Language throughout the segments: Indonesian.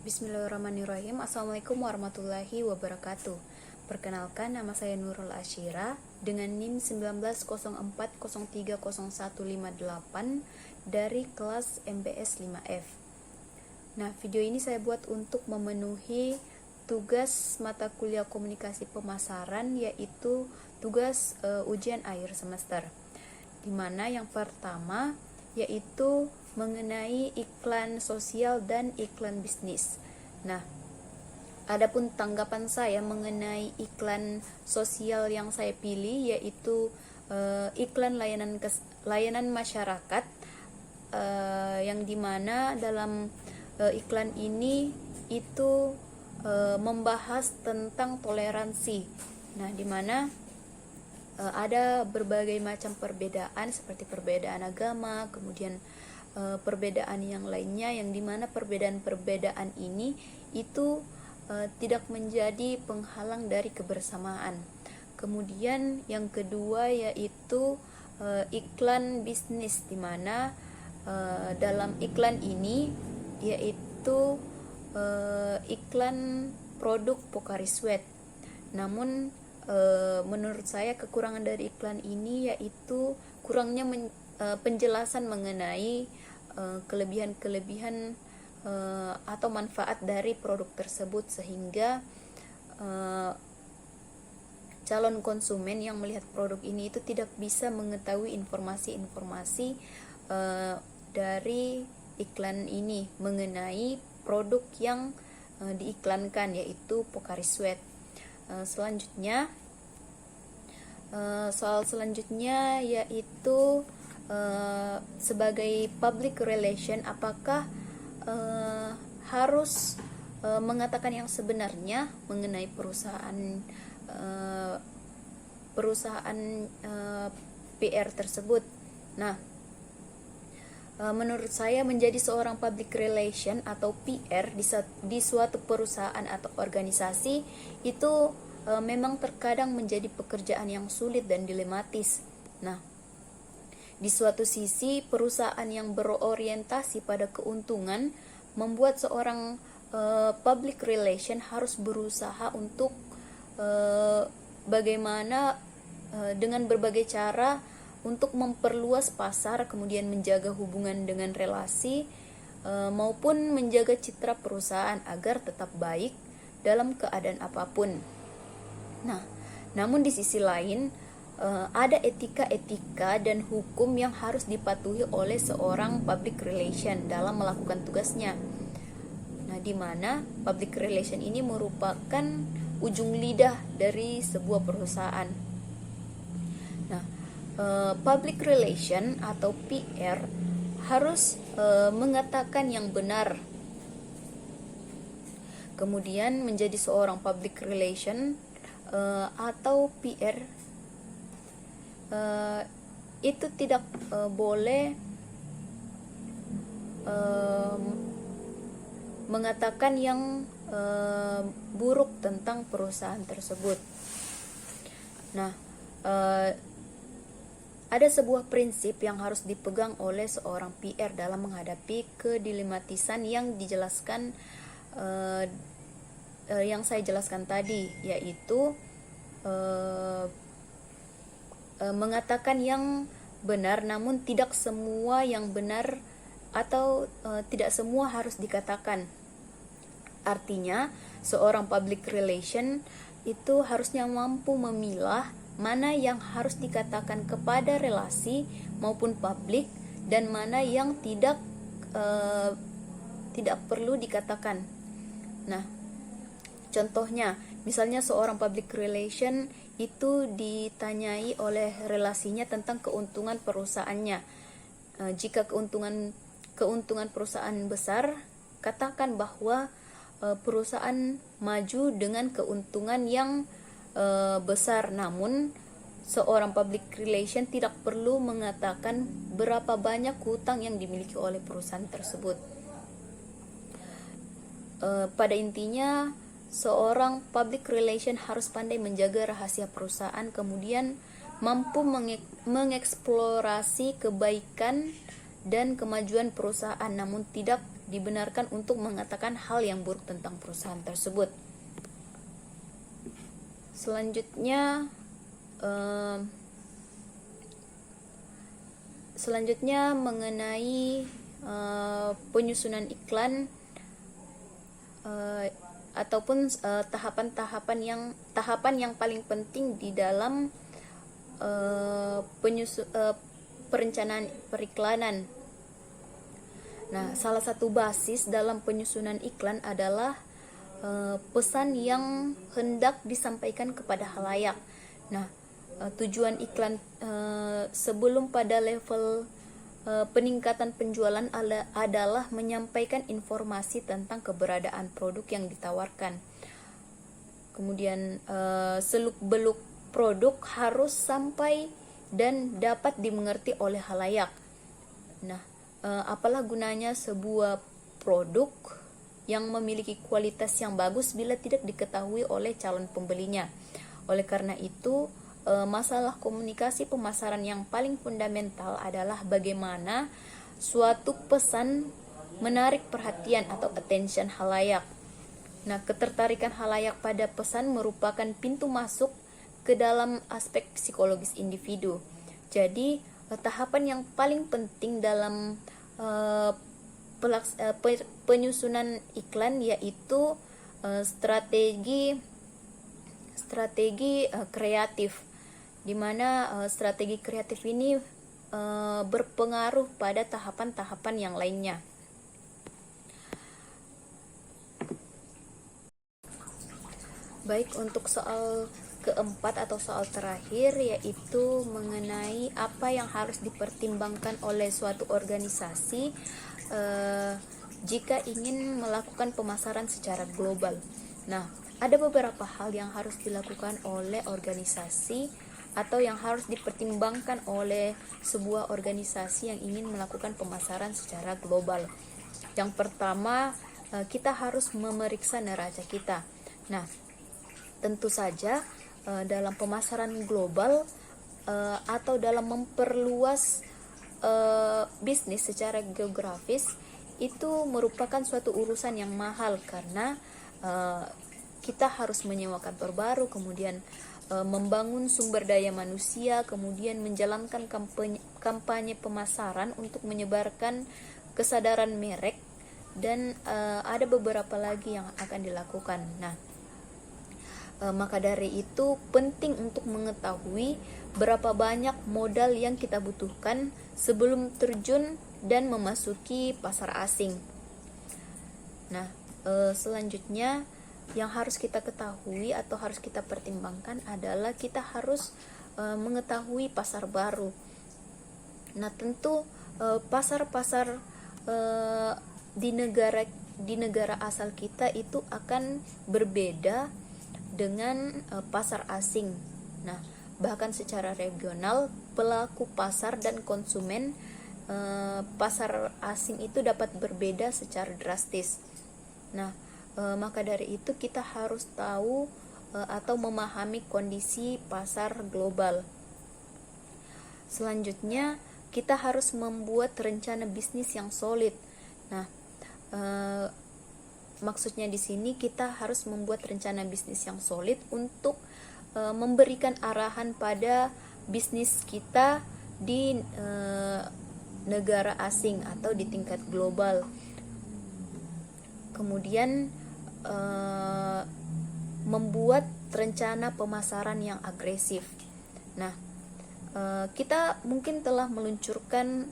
Bismillahirrahmanirrahim. Assalamualaikum warahmatullahi wabarakatuh. Perkenalkan, nama saya Nurul Asyira dengan NIM 1904030158 dari kelas MBS 5F. Nah, video ini saya buat untuk memenuhi tugas mata kuliah komunikasi pemasaran, yaitu tugas ujian akhir semester. Di mana yang pertama yaitu mengenai iklan sosial dan iklan bisnis. Nah, adapun tanggapan saya mengenai iklan sosial yang saya pilih yaitu iklan layanan masyarakat, yang dimana dalam iklan ini itu membahas tentang toleransi. Nah, dimana ada berbagai macam perbedaan seperti perbedaan agama, kemudian perbedaan yang lainnya, yang dimana perbedaan-perbedaan ini itu tidak menjadi penghalang dari kebersamaan. Kemudian yang kedua yaitu iklan bisnis, dimana dalam iklan ini yaitu iklan produk Pocari Sweat. Namun menurut saya kekurangan dari iklan ini yaitu kurangnya penjelasan mengenai kelebihan-kelebihan atau manfaat dari produk tersebut, sehingga calon konsumen yang melihat produk ini itu tidak bisa mengetahui informasi-informasi dari iklan ini mengenai produk yang diiklankan, yaitu Pocari Sweat. Soal selanjutnya yaitu sebagai public relation, apakah harus mengatakan yang sebenarnya mengenai perusahaan PR tersebut. Nah, menurut saya menjadi seorang public relation atau PR di suatu perusahaan atau organisasi itu memang terkadang menjadi pekerjaan yang sulit dan dilematis. Nah, di suatu sisi perusahaan yang berorientasi pada keuntungan membuat seorang public relation harus berusaha untuk bagaimana dengan berbagai cara untuk memperluas pasar, kemudian menjaga hubungan dengan relasi maupun menjaga citra perusahaan agar tetap baik dalam keadaan apapun. Nah, namun di sisi lain ada etika-etika dan hukum yang harus dipatuhi oleh seorang public relation dalam melakukan tugasnya. Nah, di mana public relation ini merupakan ujung lidah dari sebuah perusahaan. Nah, public relation atau PR harus mengatakan yang benar. Kemudian menjadi seorang public relation atau PR itu tidak boleh mengatakan yang buruk tentang perusahaan tersebut. Nah, ada sebuah prinsip yang harus dipegang oleh seorang PR dalam menghadapi kedilematisan yang dijelaskan yang saya jelaskan tadi, yaitu mengatakan yang benar, namun tidak semua yang benar atau tidak semua harus dikatakan. Artinya, seorang public relation itu harusnya mampu memilah mana yang harus dikatakan kepada relasi maupun publik dan mana yang tidak perlu dikatakan. Nah, contohnya, misalnya seorang public relation itu ditanyai oleh relasinya tentang keuntungan perusahaannya. Jika keuntungan perusahaan besar, katakan bahwa perusahaan maju dengan keuntungan yang besar. Namun seorang public relation tidak perlu mengatakan berapa banyak hutang yang dimiliki oleh perusahaan tersebut. Pada intinya, seorang public relation harus pandai menjaga rahasia perusahaan, kemudian mampu mengeksplorasi kebaikan dan kemajuan perusahaan, namun tidak dibenarkan untuk mengatakan hal yang buruk tentang perusahaan tersebut. Selanjutnya mengenai penyusunan iklan ataupun tahapan yang paling penting di dalam perencanaan periklanan. Nah, salah satu basis dalam penyusunan iklan adalah pesan yang hendak disampaikan kepada khalayak. Nah, tujuan iklan sebelum pada level peningkatan penjualan adalah menyampaikan informasi tentang keberadaan produk yang ditawarkan. Kemudian seluk-beluk produk harus sampai dan dapat dimengerti oleh khalayak. Nah, apalah gunanya sebuah produk yang memiliki kualitas yang bagus bila tidak diketahui oleh calon pembelinya. Oleh karena itu, masalah komunikasi pemasaran yang paling fundamental adalah bagaimana suatu pesan menarik perhatian atau attention khalayak. Nah, ketertarikan khalayak pada pesan merupakan pintu masuk ke dalam aspek psikologis individu. Jadi, tahapan yang paling penting dalam penyusunan iklan yaitu strategi kreatif, di mana strategi kreatif ini berpengaruh pada tahapan-tahapan yang lainnya. Baik, untuk soal keempat atau soal terakhir, yaitu mengenai apa yang harus dipertimbangkan oleh suatu organisasi jika ingin melakukan pemasaran secara global. Nah, ada beberapa hal yang harus dilakukan oleh organisasi atau yang harus dipertimbangkan oleh sebuah organisasi yang ingin melakukan pemasaran secara global. Yang pertama, kita harus memeriksa neraca kita. Nah, tentu saja dalam pemasaran global atau dalam memperluas bisnis secara geografis itu merupakan suatu urusan yang mahal, karena kita harus menyewa kantor baru, kemudian membangun sumber daya manusia, kemudian menjalankan kampanye pemasaran untuk menyebarkan kesadaran merek, dan ada beberapa lagi yang akan dilakukan. Nah, maka dari itu penting untuk mengetahui berapa banyak modal yang kita butuhkan sebelum terjun dan memasuki pasar asing. Nah, selanjutnya yang harus kita ketahui atau harus kita pertimbangkan adalah kita harus mengetahui pasar baru. Nah, tentu pasar-pasar di negara asal kita itu akan berbeda dengan pasar asing. Nah, bahkan secara regional, pelaku pasar dan konsumen pasar asing itu dapat berbeda secara drastis. Nah, maka dari itu kita harus tahu atau memahami kondisi pasar global. Selanjutnya, kita harus membuat rencana bisnis yang solid. Nah, maksudnya di sini kita harus membuat rencana bisnis yang solid untuk memberikan arahan pada bisnis kita di negara asing atau di tingkat global. Kemudian membuat rencana pemasaran yang agresif. Nah, kita mungkin telah meluncurkan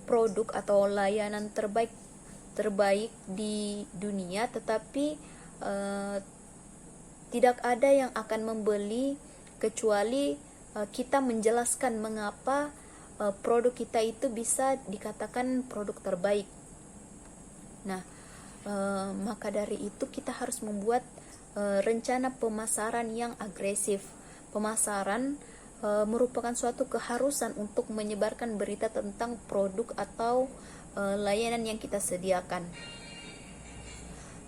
produk atau layanan terbaik di dunia, tetapi tidak ada yang akan membeli kecuali kita menjelaskan mengapa produk kita itu bisa dikatakan produk terbaik. Nah, maka dari itu kita harus membuat rencana pemasaran yang agresif. Pemasaran merupakan suatu keharusan untuk menyebarkan berita tentang produk atau layanan yang kita sediakan.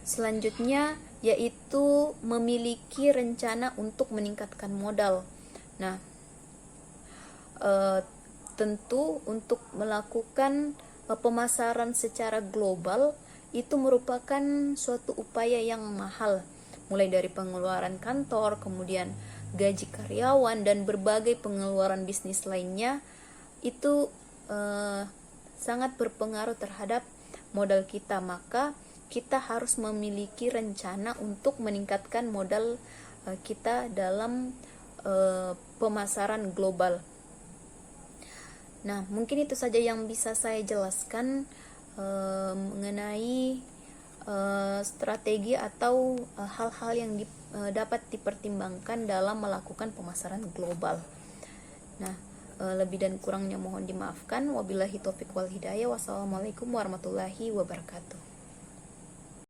Selanjutnya yaitu memiliki rencana untuk meningkatkan modal. Nah, tentu untuk melakukan pemasaran secara global itu merupakan suatu upaya yang mahal, mulai dari pengeluaran kantor, kemudian gaji karyawan, dan berbagai pengeluaran bisnis lainnya. Itu sangat berpengaruh terhadap modal kita. Maka kita harus memiliki rencana untuk meningkatkan modal kita dalam pemasaran global. Nah, mungkin itu saja yang bisa saya jelaskan mengenai strategi atau hal-hal yang dapat dipertimbangkan dalam melakukan pemasaran global. Nah, lebih dan kurangnya mohon dimaafkan. Wabillahi taufiq wal hidayah. Wassalamualaikum warahmatullahi wabarakatuh.